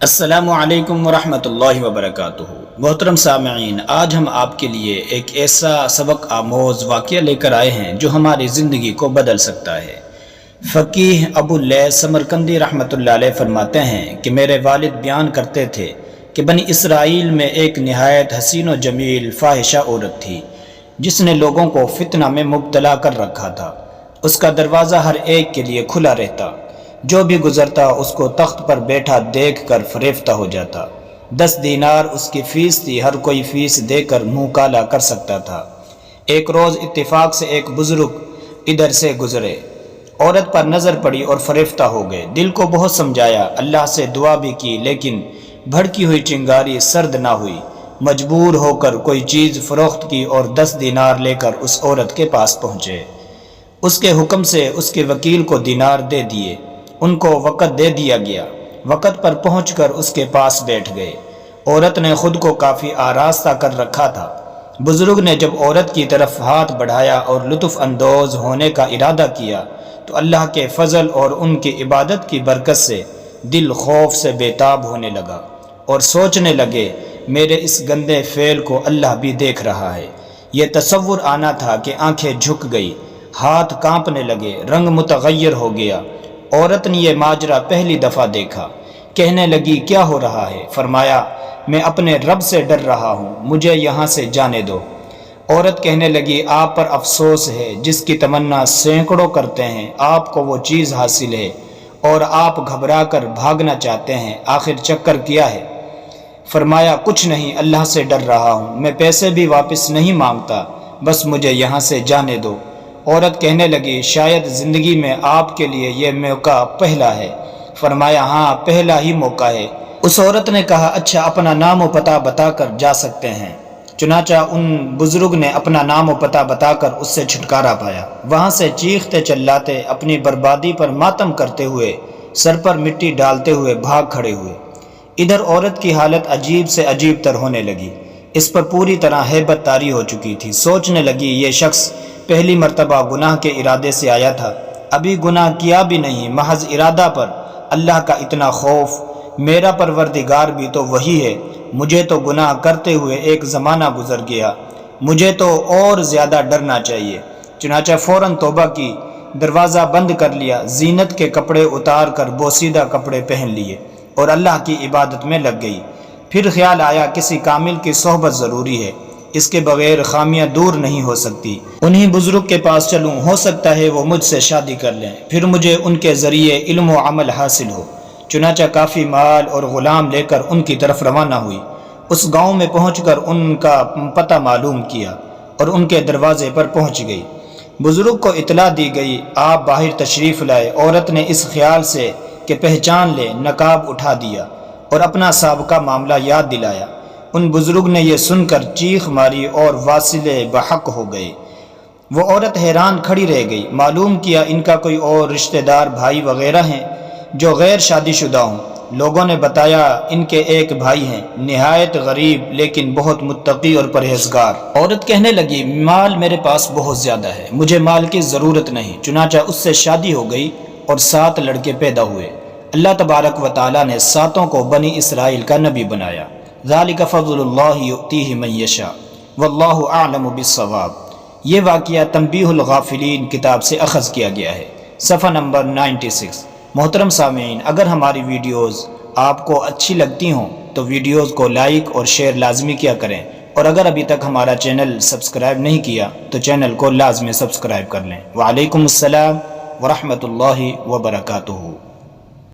السلام علیکم ورحمۃ اللہ وبرکاتہ۔ محترم سامعین، آج ہم آپ کے لیے ایک ایسا سبق آموز واقعہ لے کر آئے ہیں جو ہماری زندگی کو بدل سکتا ہے۔ فقیہ ابو اللیث سمرقندی رحمۃ اللہ علیہ فرماتے ہیں کہ میرے والد بیان کرتے تھے کہ بنی اسرائیل میں ایک نہایت حسین و جمیل فاحشہ عورت تھی جس نے لوگوں کو فتنہ میں مبتلا کر رکھا تھا۔ اس کا دروازہ ہر ایک کے لیے کھلا رہتا، جو بھی گزرتا اس کو تخت پر بیٹھا دیکھ کر فریفتہ ہو جاتا۔ 10 دینار اس کی فیس تھی، ہر کوئی فیس دے کر منہ کالا کر سکتا تھا۔ ایک روز اتفاق سے ایک بزرگ ادھر سے گزرے، عورت پر نظر پڑی اور فریفتہ ہو گئے۔ دل کو بہت سمجھایا، اللہ سے دعا بھی کی، لیکن بھڑکی ہوئی چنگاری سرد نہ ہوئی۔ مجبور ہو کر کوئی چیز فروخت کی اور 10 دینار لے کر اس عورت کے پاس پہنچے۔ اس کے حکم سے اس کے وکیل کو دینار دے دیے، ان کو وقت دے دیا گیا۔ وقت پر پہنچ کر اس کے پاس بیٹھ گئے۔ عورت نے خود کو کافی آراستہ کر رکھا تھا۔ بزرگ نے جب عورت کی طرف ہاتھ بڑھایا اور لطف اندوز ہونے کا ارادہ کیا تو اللہ کے فضل اور ان کی عبادت کی برکت سے دل خوف سے بے تاب ہونے لگا اور سوچنے لگے، میرے اس گندے فعل کو اللہ بھی دیکھ رہا ہے۔ یہ تصور آنا تھا کہ آنکھیں جھک گئی، ہاتھ کانپنے لگے، رنگ متغیر ہو گیا۔ عورت نے یہ ماجرا پہلی دفعہ دیکھا، کہنے لگی، کیا ہو رہا ہے؟ فرمایا، میں اپنے رب سے ڈر رہا ہوں، مجھے یہاں سے جانے دو۔ عورت کہنے لگی، آپ پر افسوس ہے، جس کی تمنا سینکڑوں کرتے ہیں، آپ کو وہ چیز حاصل ہے اور آپ گھبرا کر بھاگنا چاہتے ہیں، آخر چکر کیا ہے؟ فرمایا، کچھ نہیں، اللہ سے ڈر رہا ہوں، میں پیسے بھی واپس نہیں مانگتا، بس مجھے یہاں سے جانے دو۔ عورت کہنے لگی، شاید زندگی میں آپ کے لیے یہ موقع پہلا ہے۔ فرمایا، ہاں، پہلا ہی موقع ہے۔ اس عورت نے کہا، اچھا، اپنا نام و پتہ بتا کر جا سکتے ہیں؟ چنانچہ ان بزرگ نے اپنا نام و پتہ بتا کر اس سے چھٹکارا پایا۔ وہاں سے چیختے چلاتے، اپنی بربادی پر ماتم کرتے ہوئے، سر پر مٹی ڈالتے ہوئے بھاگ کھڑے ہوئے۔ ادھر عورت کی حالت عجیب سے عجیب تر ہونے لگی، اس پر پوری طرح ہیبت طاری ہو چکی تھی۔ سوچنے لگی، یہ شخص پہلی مرتبہ گناہ کے ارادے سے آیا تھا، ابھی گناہ کیا بھی نہیں، محض ارادہ پر اللہ کا اتنا خوف۔ میرا پروردگار بھی تو وہی ہے، مجھے تو گناہ کرتے ہوئے ایک زمانہ گزر گیا، مجھے تو اور زیادہ ڈرنا چاہیے۔ چنانچہ فوراً توبہ کی، دروازہ بند کر لیا، زینت کے کپڑے اتار کر بوسیدہ کپڑے پہن لیے اور اللہ کی عبادت میں لگ گئی۔ پھر خیال آیا، کسی کامل کی صحبت ضروری ہے، اس کے بغیر خامیاں دور نہیں ہو سکتی۔ انہی بزرگ کے پاس چلوں، ہو سکتا ہے وہ مجھ سے شادی کر لیں، پھر مجھے ان کے ذریعے علم و عمل حاصل ہو۔ چنانچہ کافی مال اور غلام لے کر ان کی طرف روانہ ہوئی۔ اس گاؤں میں پہنچ کر ان کا پتہ معلوم کیا اور ان کے دروازے پر پہنچ گئی۔ بزرگ کو اطلاع دی گئی، آپ باہر تشریف لائے۔ عورت نے اس خیال سے کہ پہچان لے، نقاب اٹھا دیا اور اپنا سابقہ معاملہ یاد دلایا۔ ان بزرگ نے یہ سن کر چیخ ماری اور واصلے بحق ہو گئے۔ وہ عورت حیران کھڑی رہ گئی۔ معلوم کیا ان کا کوئی اور رشتہ دار بھائی وغیرہ ہیں جو غیر شادی شدہ ہوں۔ لوگوں نے بتایا ان کے ایک بھائی ہیں، نہایت غریب لیکن بہت متقی اور پرہیزگار۔ عورت کہنے لگی، مال میرے پاس بہت زیادہ ہے، مجھے مال کی ضرورت نہیں۔ چنانچہ اس سے شادی ہو گئی اور 7 لڑکے پیدا ہوئے۔ اللہ تبارک و تعالیٰ نے 7 کو بنی اسرائیل کا نبی بنایا۔ ذالک فضل اللہ یؤتیہ من یشاء واللہ اعلم بالصواب۔ یہ واقعہ تنبیہ الغافلین کتاب سے اخذ کیا گیا ہے، صفحہ نمبر 96۔ محترم سامعین، اگر ہماری ویڈیوز آپ کو اچھی لگتی ہوں تو ویڈیوز کو لائک اور شیئر لازمی کیا کریں، اور اگر ابھی تک ہمارا چینل سبسکرائب نہیں کیا تو چینل کو لازمی سبسکرائب کر لیں۔ وعلیکم السلام ورحمۃ اللہ وبرکاتہ۔